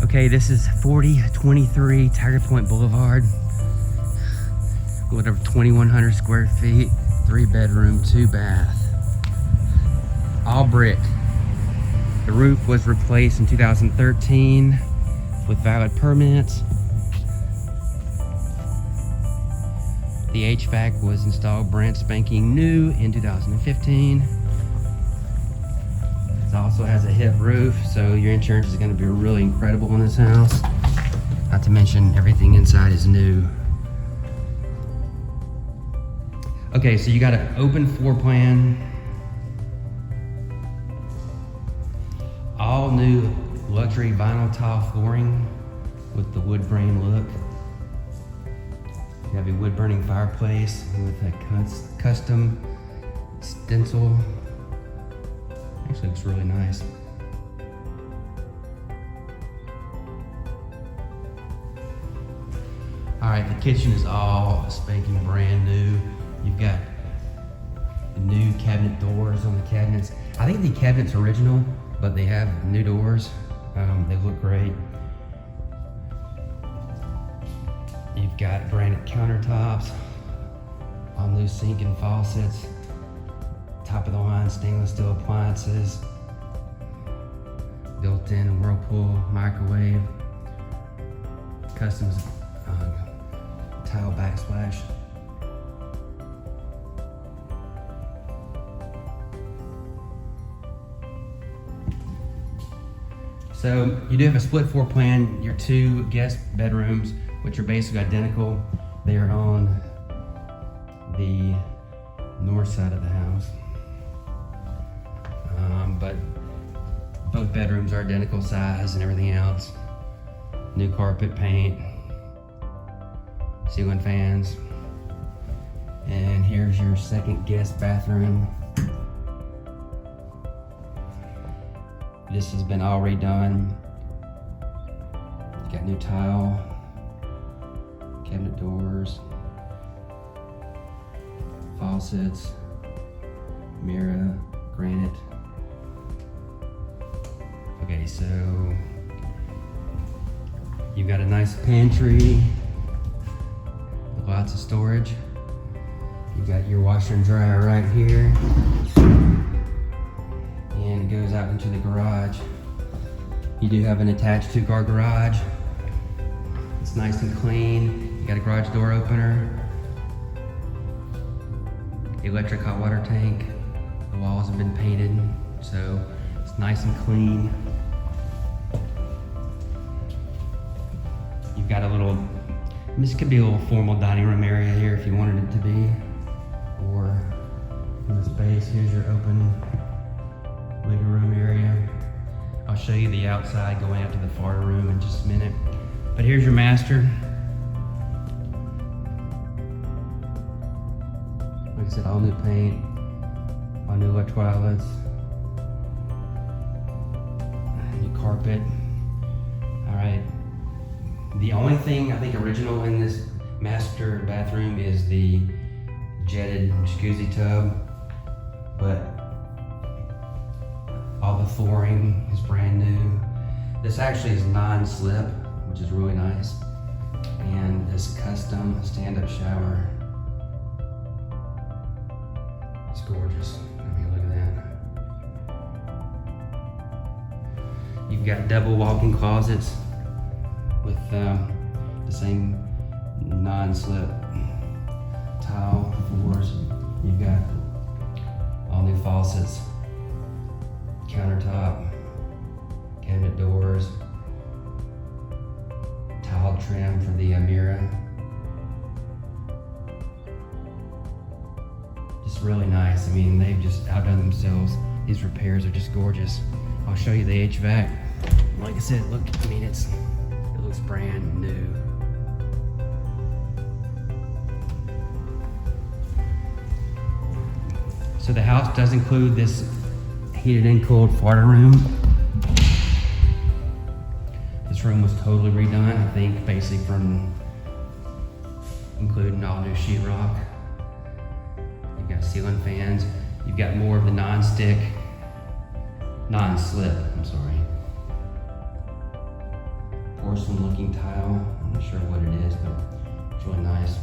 Okay, this is 4023 Tiger Point Boulevard. Whatever, 2,100 square feet, 3-bedroom, 2-bath. All brick. The roof was replaced in 2013 with valid permits. The HVAC was installed brand spanking new in 2015. It also has a hip roof, so your insurance is going to be really incredible in this house. Not to mention everything inside is new. Okay, so you got an open floor plan. All new luxury vinyl tile flooring with the wood grain look. You have a wood burning fireplace with a custom stencil. Actually looks really nice. All right, the kitchen is all spanking brand new. You've got new cabinet doors on the cabinets. I think the cabinet's original, but they have new doors. They look great. You've got granite countertops, all new sink and faucets, top of the line stainless steel appliances, built-in Whirlpool microwave, custom tile backsplash. So you do have a split floor plan. Your 2 guest bedrooms, which are basically identical, they are on the north side of the house. But both bedrooms are identical size and everything else. New carpet, paint, ceiling fans. And here's your second guest bathroom. This has been all redone. Got new tile, cabinet doors, faucets, mirror, granite. Okay, so you've got a nice pantry with lots of storage. You've got your washer and dryer right here. And it goes out into the garage. You do have an attached 2-car garage. It's nice and clean. You got a garage door opener, electric hot water tank. The walls have been painted, so it's nice and clean. You've got a little, this could be a little formal dining room area here if you wanted it to be, or in the space. Here's your open living room area. I'll show you the outside going out to the far room in just a minute. But here's your master. Like I said, all new paint, all new electrical outlets, new carpet. All right. The only thing I think original in this master bathroom is the jetted jacuzzi tub, but all the flooring is brand new. This actually is non-slip, which is really nice. And this custom stand-up shower. It's gorgeous. I mean, look at that. You've got double walk-in closets with the same non-slip tile floors. You've got all new faucets, countertop, cabinet doors, tile trim for the mirror. Just really nice. I mean, they've just outdone themselves. These repairs are just gorgeous. I'll show you the HVAC. Like I said, look, I mean, it looks brand new. So the house does include this heated and cooled Florida room. This room was totally redone, I think, basically from including all new sheetrock. You've got ceiling fans. You've got more of the non-slip, I'm sorry. porcelain looking tile. I'm not sure what it is, but it's really nice.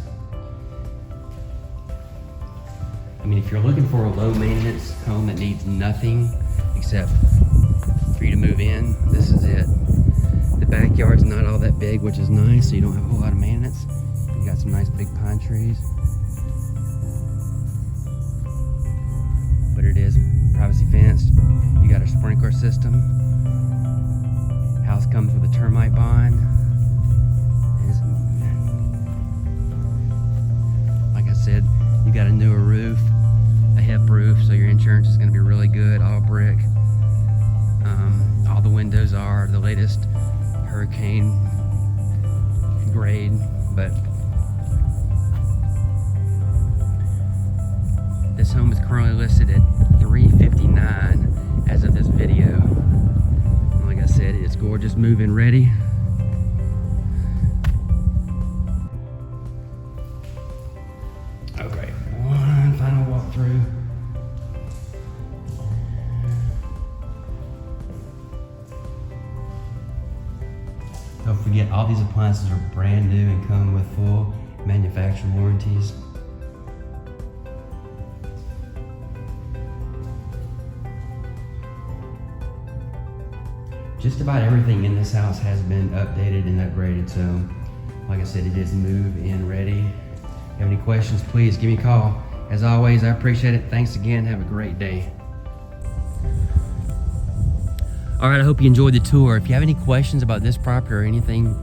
I mean, if you're looking for a low maintenance home that needs nothing except for you to move in, this is it. The backyard's not all that big, which is nice, so you don't have a whole lot of maintenance. You got some nice big pine trees. But it is privacy fenced. You got a sprinkler system. House comes with a termite bond. Like I said, you got a newer roof, a hip roof, so your insurance is going to be really good. All brick. All the windows are the latest hurricane grade, but this home is currently listed at $359 as of this video. And like I said, it's gorgeous, move-in ready. Okay, one final walkthrough. Don't forget, all these appliances are brand new and come with full manufacturer warranties. Just about everything in this house has been updated and upgraded, so like I said, it is move-in ready. If you have any questions, please give me a call. As always, I appreciate it. Thanks again. Have a great day. All right, I hope you enjoyed the tour. If you have any questions about this property or anything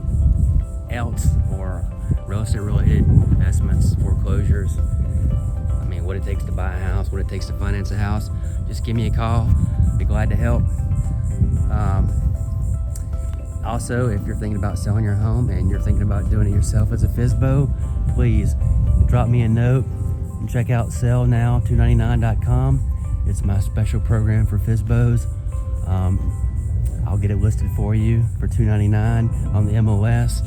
else, or real estate related investments, foreclosures, I mean, what it takes to buy a house, what it takes to finance a house, just give me a call. Be glad to help. Also, if you're thinking about selling your home and you're thinking about doing it yourself as a FSBO, please drop me a note and check out sellnow299.com. It's my special program for FSBOs. I'll get it listed for you for $299 on the MLS.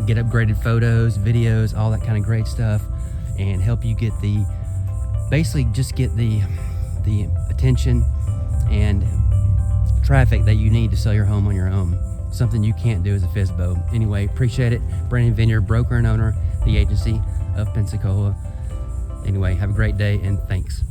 Get upgraded photos, videos, all that kind of great stuff, and help you get basically just get the attention and traffic that you need to sell your home on your own. Something you can't do as a FSBO. Anyway, appreciate it. Brandon Vineyard, broker and owner, the agency of Pensacola. Anyway, have a great day and thanks.